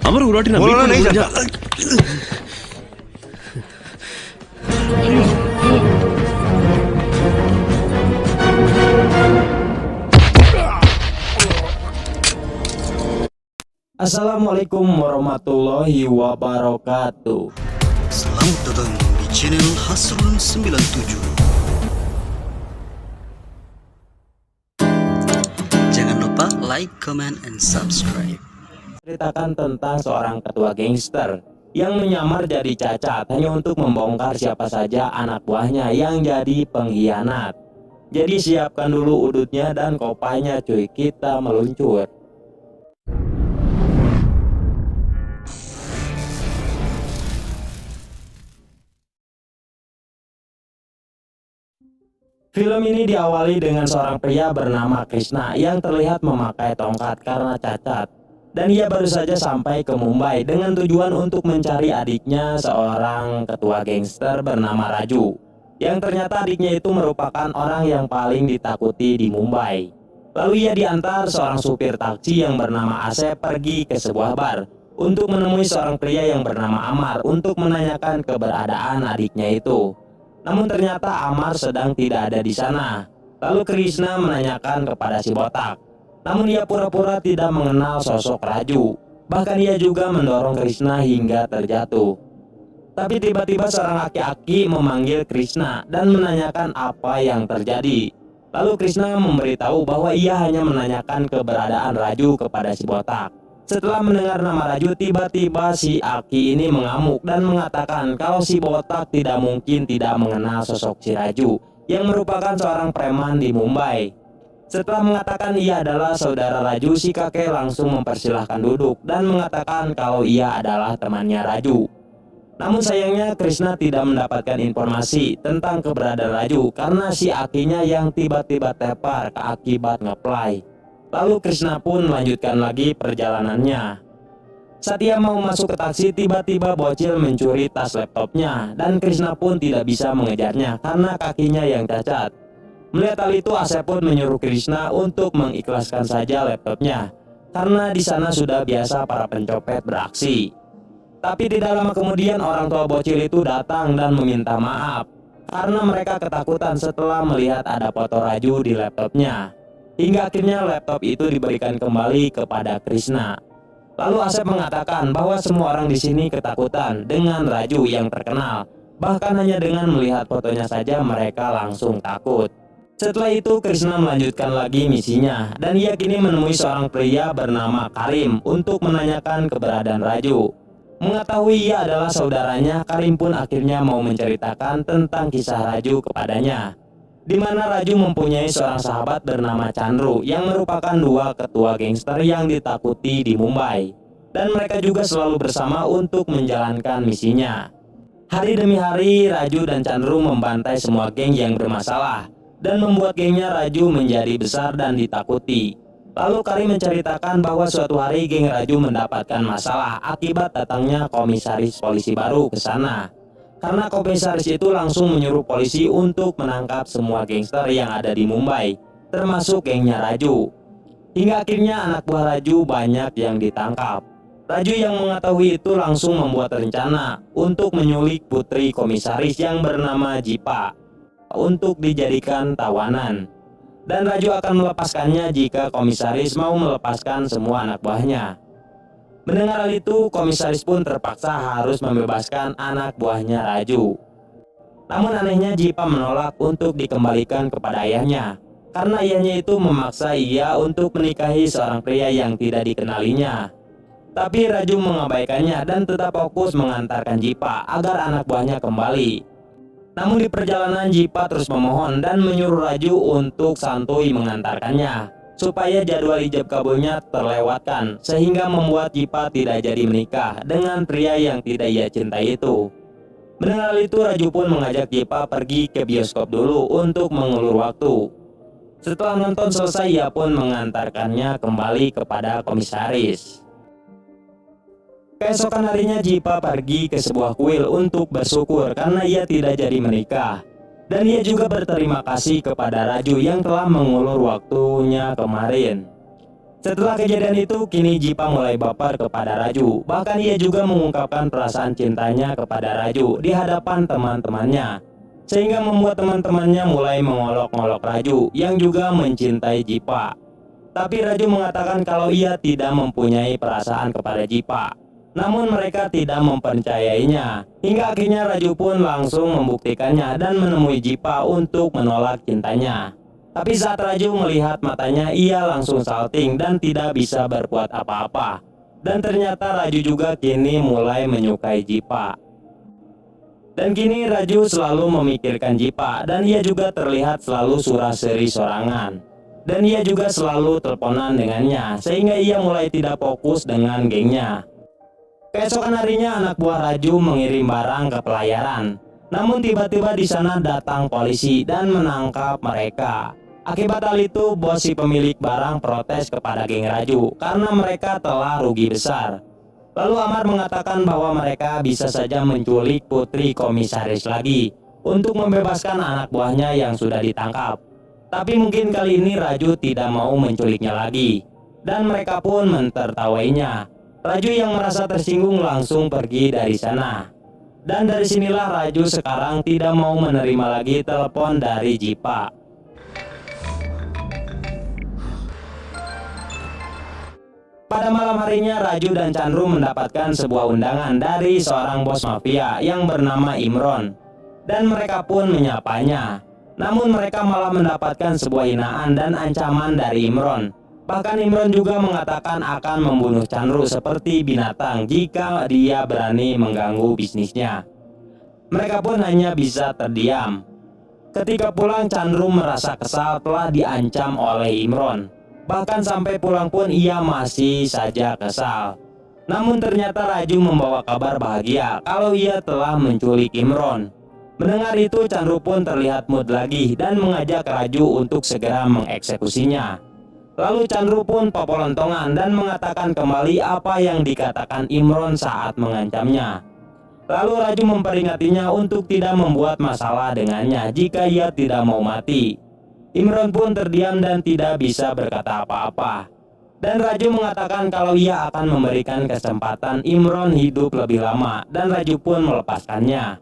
हमारे उराटी ना बोलो ना, नहीं जाता। Assalamualaikum warahmatullahi wabarakatuh. Selamat datang di channel Hasrul 97. Jangan lupa like, comment, and subscribe. Ceritakan tentang seorang ketua gangster yang menyamar jadi cacat hanya untuk membongkar siapa saja anak buahnya yang jadi pengkhianat. Jadi siapkan dulu udutnya dan kopainya cuy, kita meluncur. Film ini diawali dengan seorang pria bernama Krishna yang terlihat memakai tongkat karena cacat. Dan ia baru saja sampai ke Mumbai dengan tujuan untuk mencari adiknya, seorang ketua gangster bernama Raju. Yang ternyata adiknya itu merupakan orang yang paling ditakuti di Mumbai. Lalu ia diantar seorang supir taksi yang bernama Asep pergi ke sebuah bar untuk menemui seorang pria yang bernama Amar untuk menanyakan keberadaan adiknya itu. Namun ternyata Amar sedang tidak ada di sana. Lalu Krishna menanyakan kepada si botak. Namun ia pura-pura tidak mengenal sosok Raju. Bahkan ia juga mendorong Krishna hingga terjatuh. Tapi tiba-tiba seorang aki-aki memanggil Krishna dan menanyakan apa yang terjadi. Lalu Krishna memberitahu bahwa ia hanya menanyakan keberadaan Raju kepada si botak. Setelah mendengar nama Raju, tiba-tiba si aki ini mengamuk dan mengatakan kalau si botak tidak mungkin tidak mengenal sosok si Raju yang merupakan seorang preman di Mumbai. Setelah mengatakan ia adalah saudara Raju, si kakek langsung mempersilahkan duduk dan mengatakan kalau ia adalah temannya Raju. Namun sayangnya Krishna tidak mendapatkan informasi tentang keberadaan Raju karena si akinya yang tiba-tiba tepar akibat ngeplay. Lalu Krishna pun melanjutkan lagi perjalanannya. Saat ia mau masuk ke taksi, tiba-tiba bocil mencuri tas laptopnya dan Krishna pun tidak bisa mengejarnya karena kakinya yang cacat. Melihat hal itu, Asep pun menyuruh Krishna untuk mengikhlaskan saja laptopnya karena di sana sudah biasa para pencopet beraksi. Tapi tidak lama kemudian orang tua bocil itu datang dan meminta maaf karena mereka ketakutan setelah melihat ada foto Raju di laptopnya. Hingga akhirnya laptop itu diberikan kembali kepada Krishna. Lalu Asep mengatakan bahwa semua orang di sini ketakutan dengan Raju yang terkenal. Bahkan hanya dengan melihat fotonya saja mereka langsung takut. Setelah itu Krishna melanjutkan lagi misinya dan ia kini menemui seorang pria bernama Karim untuk menanyakan keberadaan Raju. Mengetahui ia adalah saudaranya, Karim pun akhirnya mau menceritakan tentang kisah Raju kepadanya, di mana Raju mempunyai seorang sahabat bernama Chandru yang merupakan dua ketua gangster yang ditakuti di Mumbai. Dan mereka juga selalu bersama untuk menjalankan misinya. Hari demi hari Raju dan Chandru membantai semua geng yang bermasalah dan membuat gengnya Raju menjadi besar dan ditakuti. Lalu Karim menceritakan bahwa suatu hari geng Raju mendapatkan masalah akibat datangnya komisaris polisi baru ke sana. Karena komisaris itu langsung menyuruh polisi untuk menangkap semua gangster yang ada di Mumbai, termasuk gengnya Raju. Hingga akhirnya anak buah Raju banyak yang ditangkap. Raju yang mengetahui itu langsung membuat rencana untuk menyulik putri komisaris yang bernama Jipa untuk dijadikan tawanan. Dan Raju akan melepaskannya jika komisaris mau melepaskan semua anak buahnya. Mendengar hal itu, komisaris pun terpaksa harus membebaskan anak buahnya Raju. Namun anehnya Jipa menolak untuk dikembalikan kepada ayahnya karena ayahnya itu memaksa ia untuk menikahi seorang pria yang tidak dikenalinya. Tapi Raju mengabaikannya dan tetap fokus mengantarkan Jipa agar anak buahnya kembali. Namun di perjalanan Jipa terus memohon dan menyuruh Raju untuk santuy mengantarkannya supaya jadwal ijab kabulnya terlewatkan, sehingga membuat Jipa tidak jadi menikah dengan pria yang tidak ia cintai itu. Mendengar hal itu, Raju pun mengajak Jipa pergi ke bioskop dulu untuk mengulur waktu. Setelah nonton selesai, ia pun mengantarkannya kembali kepada komisaris. Keesokan harinya Jipa pergi ke sebuah kuil untuk bersyukur karena ia tidak jadi menikah. Dan ia juga berterima kasih kepada Raju yang telah mengulur waktunya kemarin. Setelah kejadian itu, kini Jipa mulai baper kepada Raju. Bahkan ia juga mengungkapkan perasaan cintanya kepada Raju di hadapan teman-temannya, sehingga membuat teman-temannya mulai mengolok-olok Raju yang juga mencintai Jipa. Tapi Raju mengatakan kalau ia tidak mempunyai perasaan kepada Jipa. Namun mereka tidak mempercayainya. Hingga akhirnya Raju pun langsung membuktikannya dan menemui Jipa untuk menolak cintanya. Tapi saat Raju melihat matanya, ia langsung salting dan tidak bisa berbuat apa-apa. Dan ternyata Raju juga kini mulai menyukai Jipa. Dan kini Raju selalu memikirkan Jipa, dan ia juga terlihat selalu surah-seri sorangan. Dan ia juga selalu teleponan dengannya, sehingga ia mulai tidak fokus dengan gengnya. Keesokan harinya anak buah Raju mengirim barang ke pelayaran. Namun tiba-tiba di sana datang polisi dan menangkap mereka. Akibat hal itu, bos si pemilik barang protes kepada geng Raju karena mereka telah rugi besar. Lalu Amar mengatakan bahwa mereka bisa saja menculik putri komisaris lagi untuk membebaskan anak buahnya yang sudah ditangkap. Tapi mungkin kali ini Raju tidak mau menculiknya lagi, dan mereka pun mentertawainya. Raju yang merasa tersinggung langsung pergi dari sana. Dan dari sinilah Raju sekarang tidak mau menerima lagi telepon dari Jipa. Pada malam harinya, Raju dan Chandru mendapatkan sebuah undangan dari seorang bos mafia yang bernama Imron. Dan mereka pun menyapanya. Namun mereka malah mendapatkan sebuah hinaan dan ancaman dari Imron. Bahkan Imron juga mengatakan akan membunuh Chandru seperti binatang jika dia berani mengganggu bisnisnya. Mereka pun hanya bisa terdiam. Ketika pulang, Chandru merasa kesal telah diancam oleh Imron. Bahkan sampai pulang pun ia masih saja kesal. Namun ternyata Raju membawa kabar bahagia kalau ia telah menculik Imron. Mendengar itu, Chandru pun terlihat mood lagi dan mengajak Raju untuk segera mengeksekusinya. Lalu Chandru pun popolontongan dan mengatakan kembali apa yang dikatakan Imron saat mengancamnya. Lalu Raju memperingatinya untuk tidak membuat masalah dengannya jika ia tidak mau mati. Imron pun terdiam dan tidak bisa berkata apa-apa. Dan Raju mengatakan kalau ia akan memberikan kesempatan Imron hidup lebih lama, dan Raju pun melepaskannya.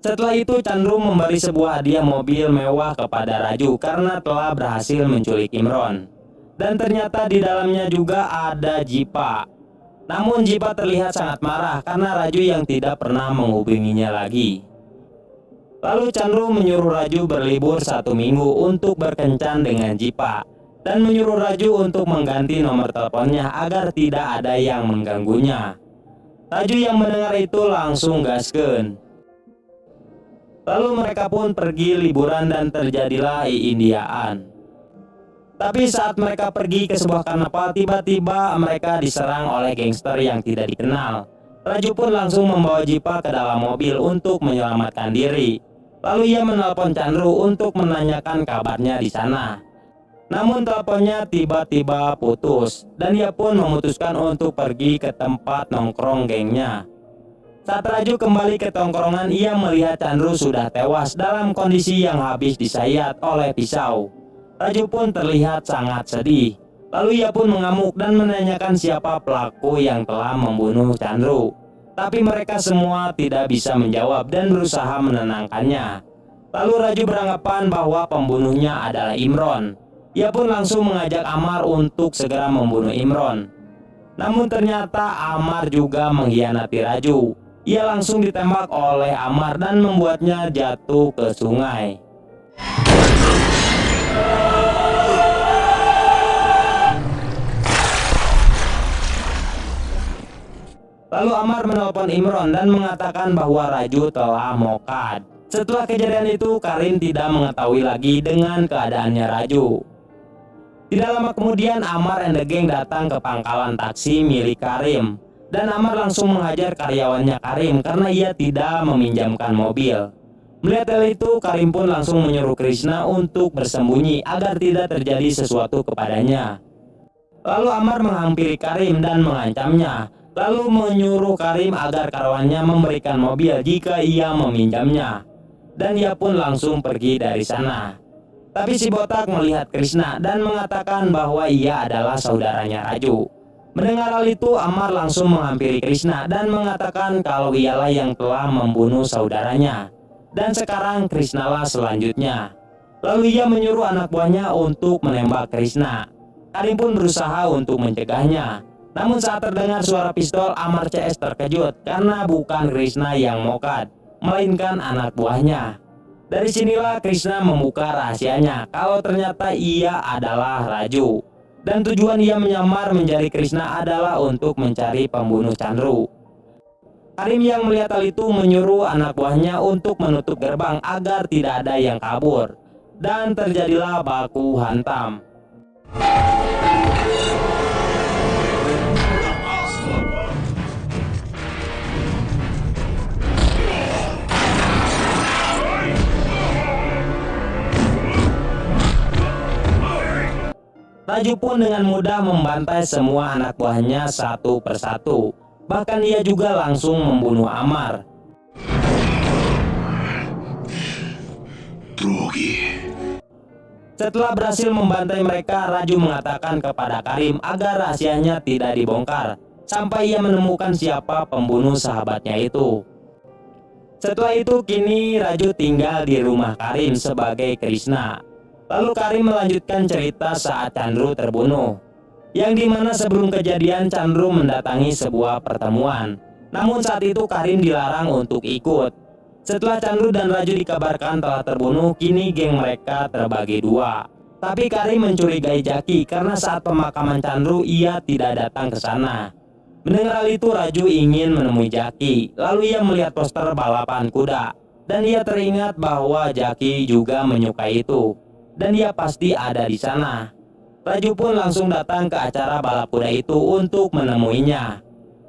Setelah itu Chandru memberi sebuah hadiah mobil mewah kepada Raju karena telah berhasil menculik Imron. Dan ternyata di dalamnya juga ada Jipa. Namun Jipa terlihat sangat marah karena Raju yang tidak pernah menghubunginya lagi. Lalu Chandru menyuruh Raju berlibur 1 minggu untuk berkencan dengan Jipa, dan menyuruh Raju untuk mengganti nomor teleponnya agar tidak ada yang mengganggunya. Raju yang mendengar itu langsung gaskeun. Lalu mereka pun pergi liburan dan terjadilah iindiaan. Tapi saat mereka pergi ke sebuah karnaval, tiba-tiba mereka diserang oleh gangster yang tidak dikenal. Raju pun langsung membawa Jipa ke dalam mobil untuk menyelamatkan diri. Lalu ia menelpon Chandru untuk menanyakan kabarnya di sana. Namun teleponnya tiba-tiba putus, dan ia pun memutuskan untuk pergi ke tempat nongkrong gengnya. Saat Raju kembali ke tongkrongan, ia melihat Chandru sudah tewas dalam kondisi yang habis disayat oleh pisau. Raju pun terlihat sangat sedih. Lalu ia pun mengamuk dan menanyakan siapa pelaku yang telah membunuh Chandru. Tapi mereka semua tidak bisa menjawab dan berusaha menenangkannya. Lalu Raju beranggapan bahwa pembunuhnya adalah Imron. Ia pun langsung mengajak Amar untuk segera membunuh Imron. Namun ternyata Amar juga mengkhianati Raju. Ia langsung ditembak oleh Amar dan membuatnya jatuh ke sungai. Lalu Amar menelpon Imron dan mengatakan bahwa Raju telah mokad. Setelah kejadian itu, Karim tidak mengetahui lagi dengan keadaannya Raju. Tidak lama kemudian, Amar and the Gang datang ke pangkalan taksi milik Karim. Dan Amar langsung menghajar karyawannya Karim karena ia tidak meminjamkan mobil. Melihat hal itu, Karim pun langsung menyuruh Krishna untuk bersembunyi agar tidak terjadi sesuatu kepadanya. Lalu Amar menghampiri Karim dan mengancamnya. Lalu menyuruh Karim agar karyawannya memberikan mobil jika ia meminjamnya. Dan ia pun langsung pergi dari sana. Tapi si botak melihat Krishna dan mengatakan bahwa ia adalah saudaranya Raju. Mendengar hal itu, Amar langsung menghampiri Krishna dan mengatakan kalau ialah yang telah membunuh saudaranya. Dan sekarang Krishna lah selanjutnya. Lalu ia menyuruh anak buahnya untuk menembak Krishna. Karim pun berusaha untuk mencegahnya. Namun saat terdengar suara pistol, Amar CS terkejut karena bukan Krishna yang mokad, melainkan anak buahnya. Dari sinilah Krishna membuka rahasianya kalau ternyata ia adalah Raju. Dan tujuan ia menyamar menjadi Krishna adalah untuk mencari pembunuh Chandru. Karim yang melihat hal itu menyuruh anak buahnya untuk menutup gerbang agar tidak ada yang kabur. Dan terjadilah baku hantam. Raju pun dengan mudah membantai semua anak buahnya satu persatu. Bahkan ia juga langsung membunuh Amar. Setelah berhasil membantai mereka, Raju mengatakan kepada Karim agar rahasianya tidak dibongkar sampai ia menemukan siapa pembunuh sahabatnya itu. Setelah itu kini Raju tinggal di rumah Karim sebagai Krishna. Lalu Karim melanjutkan cerita saat Chandru terbunuh, yang dimana sebelum kejadian Chandru mendatangi sebuah pertemuan. Namun saat itu Karim dilarang untuk ikut. Setelah Chandru dan Raju dikabarkan telah terbunuh, kini geng mereka terbagi dua. Tapi Karim mencurigai Jaki karena saat pemakaman Chandru ia tidak datang ke sana. Mendengar hal itu, Raju ingin menemui Jaki. Lalu ia melihat poster balapan kuda dan ia teringat bahwa Jaki juga menyukai itu. Dan ia pasti ada di sana. Raju pun langsung datang ke acara balap kuda itu untuk menemuinya.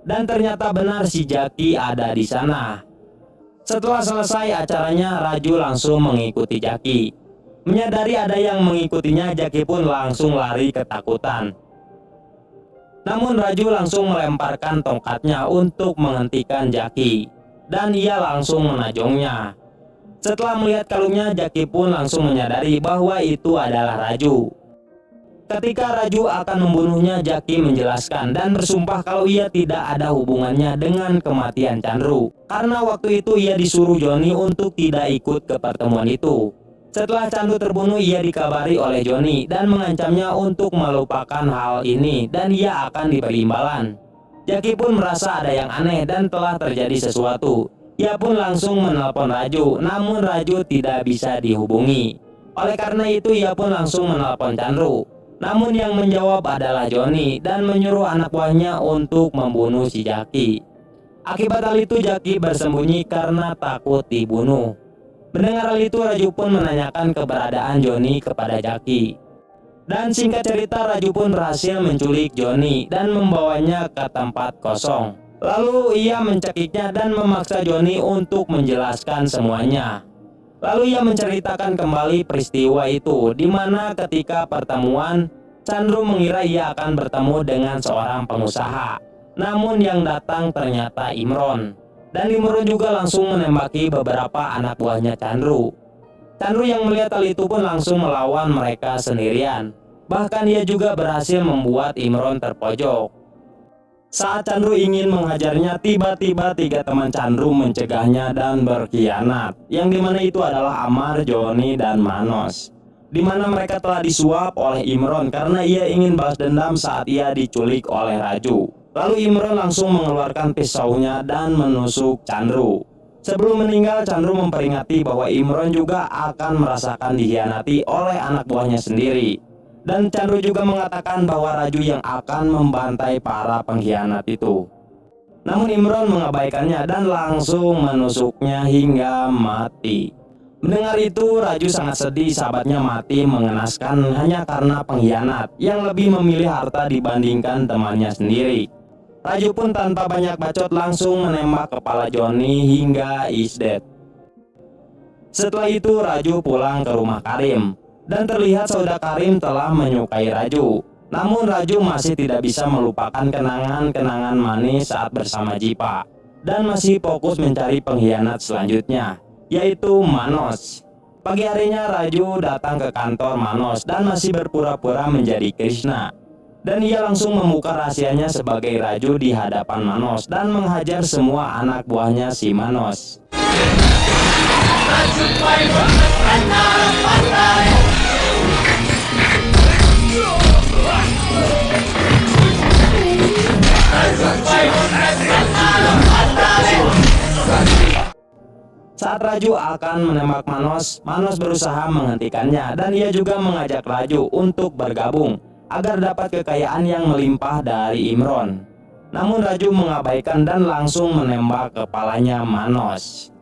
Dan ternyata benar si Jaki ada di sana. Setelah selesai acaranya, Raju langsung mengikuti Jaki. Menyadari ada yang mengikutinya, Jaki pun langsung lari ketakutan. Namun Raju langsung melemparkan tongkatnya untuk menghentikan Jaki. Dan ia langsung menajongnya. Setelah melihat kalungnya, Jaki pun langsung menyadari bahwa itu adalah Raju. Ketika Raju akan membunuhnya, Jaki menjelaskan dan bersumpah kalau ia tidak ada hubungannya dengan kematian Chandru. Karena waktu itu ia disuruh Joni untuk tidak ikut ke pertemuan itu. Setelah Chandru terbunuh, ia dikabari oleh Joni dan mengancamnya untuk melupakan hal ini dan ia akan diberi imbalan. Jaki pun merasa ada yang aneh dan telah terjadi sesuatu. Ia pun langsung menelpon Raju, namun Raju tidak bisa dihubungi. Oleh karena itu ia pun langsung menelpon Chandru. Namun yang menjawab adalah Joni dan menyuruh anak buahnya untuk membunuh si Jaki. Akibat hal itu Jaki bersembunyi karena takut dibunuh. Mendengar hal itu, Raju pun menanyakan keberadaan Joni kepada Jaki. Dan singkat cerita, Raju pun berhasil menculik Joni dan membawanya ke tempat kosong. Lalu ia mencekiknya dan memaksa Joni untuk menjelaskan semuanya. Lalu ia menceritakan kembali peristiwa itu, di mana ketika pertemuan, Chandru mengira ia akan bertemu dengan seorang pengusaha. Namun yang datang ternyata Imron. Dan Imron juga langsung menembaki beberapa anak buahnya Chandru. Chandru yang melihat hal itu pun langsung melawan mereka sendirian. Bahkan ia juga berhasil membuat Imron terpojok. Saat Chandru ingin menghajarnya, tiba-tiba 3 teman Chandru mencegahnya dan berkhianat. Yang dimana itu adalah Amar, Joni, dan Manos. Dimana mereka telah disuap oleh Imron karena ia ingin balas dendam saat ia diculik oleh Raju. Lalu Imron langsung mengeluarkan pisaunya dan menusuk Chandru. Sebelum meninggal, Chandru memperingati bahwa Imron juga akan merasakan dikhianati oleh anak buahnya sendiri. Dan Chandru juga mengatakan bahwa Raju yang akan membantai para pengkhianat itu. Namun Imron mengabaikannya dan langsung menusuknya hingga mati. Mendengar itu, Raju sangat sedih sahabatnya mati mengenaskan hanya karena pengkhianat yang lebih memilih harta dibandingkan temannya sendiri. Raju pun tanpa banyak bacot langsung menembak kepala Joni hingga is dead. Setelah itu Raju pulang ke rumah Karim. Dan terlihat saudara Karim telah menyukai Raju. Namun Raju masih tidak bisa melupakan kenangan-kenangan manis saat bersama Jipa. Dan masih fokus mencari pengkhianat selanjutnya, yaitu Manos. Pagi harinya Raju datang ke kantor Manos dan masih berpura-pura menjadi Krishna. Dan ia langsung membuka rahasianya sebagai Raju di hadapan Manos dan menghajar semua anak buahnya si Manos. Saat Raju akan menembak Manos, Manos berusaha menghentikannya dan ia juga mengajak Raju untuk bergabung agar dapat kekayaan yang melimpah dari Imron. Namun Raju mengabaikan dan langsung menembak kepalanya Manos.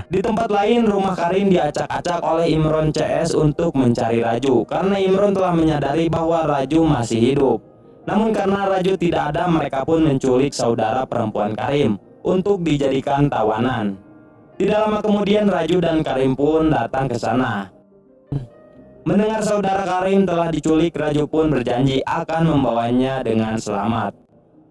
Di tempat lain, rumah Karim diacak-acak oleh Imron CS untuk mencari Raju karena Imron telah menyadari bahwa Raju masih hidup. Namun karena Raju tidak ada, mereka pun menculik saudara perempuan Karim untuk dijadikan tawanan. Tidak lama kemudian Raju dan Karim pun datang ke sana. Mendengar saudara Karim telah diculik, Raju pun berjanji akan membawanya dengan selamat.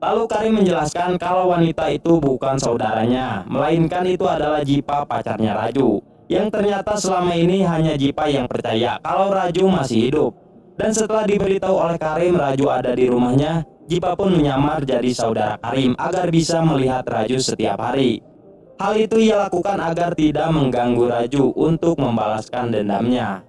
Lalu Karim menjelaskan kalau wanita itu bukan saudaranya, melainkan itu adalah Jipa, pacarnya Raju, yang ternyata selama ini hanya Jipa yang percaya kalau Raju masih hidup. Dan setelah diberitahu oleh Karim Raju ada di rumahnya, Jipa pun menyamar jadi saudara Karim agar bisa melihat Raju setiap hari. Hal itu ia lakukan agar tidak mengganggu Raju untuk membalaskan dendamnya.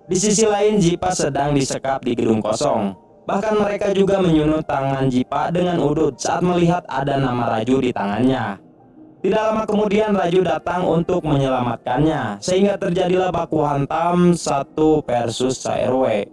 Di sisi lain, Jipa sedang disekap di gedung kosong. Bahkan mereka juga menyunut tangan Jipa dengan udut saat melihat ada nama Raju di tangannya. Tidak lama kemudian Raju datang untuk menyelamatkannya, sehingga terjadilah baku hantam 1 versus RW.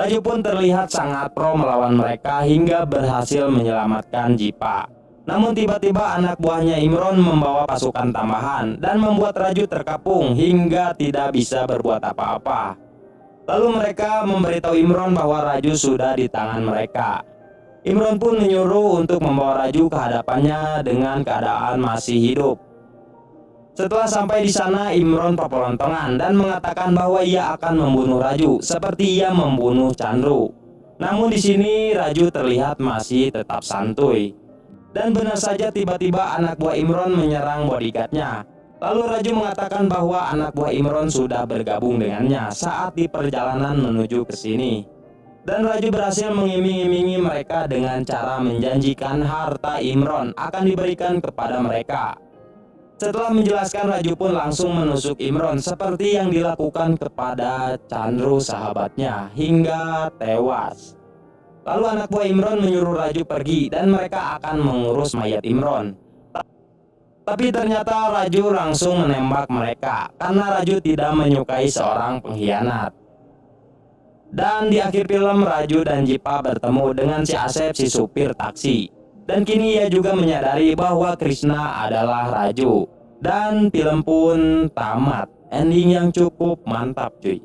Raju pun terlihat sangat pro melawan mereka hingga berhasil menyelamatkan Jipa. Namun tiba-tiba anak buahnya Imron membawa pasukan tambahan dan membuat Raju terkapung hingga tidak bisa berbuat apa-apa. Lalu mereka memberitahu Imron bahwa Raju sudah di tangan mereka. Imron pun menyuruh untuk membawa Raju ke hadapannya dengan keadaan masih hidup. Setelah sampai di sana, Imron pelontongan dan mengatakan bahwa ia akan membunuh Raju seperti ia membunuh Chandru. Namun di sini Raju terlihat masih tetap santuy. Dan benar saja tiba-tiba anak buah Imron menyerang bodyguardnya. Lalu Raju mengatakan bahwa anak buah Imron sudah bergabung dengannya saat di perjalanan menuju ke sini. Dan Raju berhasil mengiming-imingi mereka dengan cara menjanjikan harta Imron akan diberikan kepada mereka. Setelah menjelaskan, Raju pun langsung menusuk Imron seperti yang dilakukan kepada Chandru sahabatnya hingga tewas. Lalu anak buah Imron menyuruh Raju pergi dan mereka akan mengurus mayat Imron. Tapi ternyata Raju langsung menembak mereka karena Raju tidak menyukai seorang pengkhianat. Dan di akhir film Raju dan Jipa bertemu dengan si Asep, si supir taksi. Dan kini ia juga menyadari bahwa Krishna adalah Raju. Dan film pun tamat. Ending yang cukup mantap cuy.